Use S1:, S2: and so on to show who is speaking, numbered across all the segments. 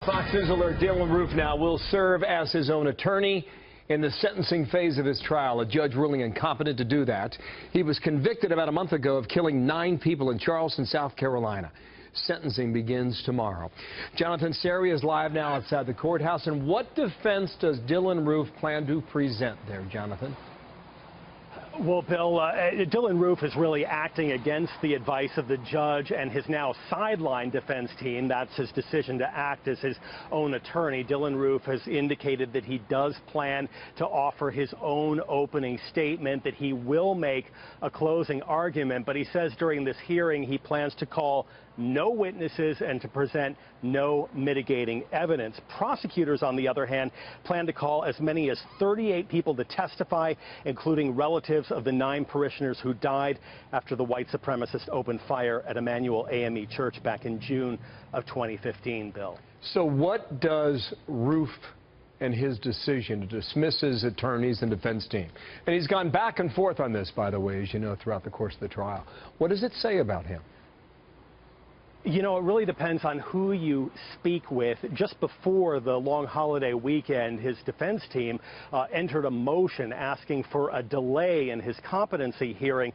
S1: Fox News alert: Dylann Roof now will serve as his own attorney in the sentencing phase of his trial. A judge ruling incompetent to do that. He was convicted about a month ago of killing 9 people in Charleston, South Carolina. Sentencing begins tomorrow. Jonathan Serrie is live now outside the courthouse. And what defense does Dylann Roof plan to present there, Jonathan?
S2: Well, Bill, Dylann Roof is really acting against the advice of the judge and his now sidelined defense team. That's his decision to act as his own attorney. Dylann Roof has indicated that he does plan to offer his own opening statement, that he will make a closing argument. But he says during this hearing he plans to call no witnesses and to present no mitigating evidence. Prosecutors, on the other hand, plan to call as many as 38 people to testify, including relatives of the 9 parishioners who died after the white supremacist opened fire at Emmanuel AME Church back in June of 2015, Bill.
S1: So what does Roof and his decision to dismiss his attorneys and defense team, and he's gone back and forth on this, by the way, as you know, throughout the course of the trial, what does it say about him?
S2: You know, it really depends on who you speak with. Just before the long holiday weekend, his defense team entered a motion asking for a delay in his competency hearing.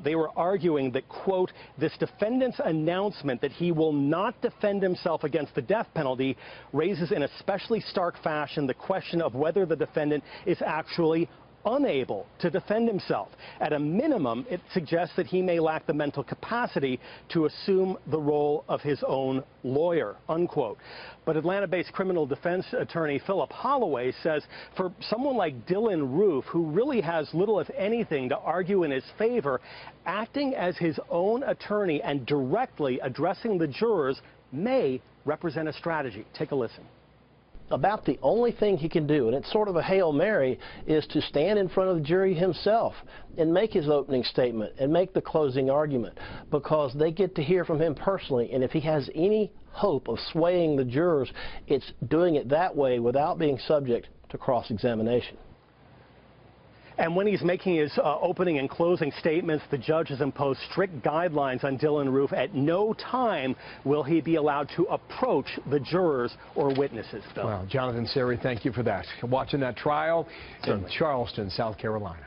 S2: They were arguing that, quote, this defendant's announcement that he will not defend himself against the death penalty raises in especially stark fashion the question of whether the defendant is actually unable to defend himself. At a minimum, it suggests that he may lack the mental capacity to assume the role of his own lawyer, unquote. But Atlanta-based criminal defense attorney Philip Holloway says for someone like Dylann Roof, who really has little, if anything, to argue in his favor, acting as his own attorney and directly addressing the jurors may represent a strategy. Take a listen.
S3: About the only thing he can do, and it's sort of a Hail Mary, is to stand in front of the jury himself and make his opening statement and make the closing argument, because they get to hear from him personally. And if he has any hope of swaying the jurors, it's doing it that way without being subject to cross-examination.
S2: And when he's making his opening and closing statements, the judge has imposed strict guidelines on Dylann Roof. At no time will he be allowed to approach the jurors or witnesses, Bill.
S1: Well, Jonathan Serrie, thank you for that. Watching that trial in Charleston, South Carolina.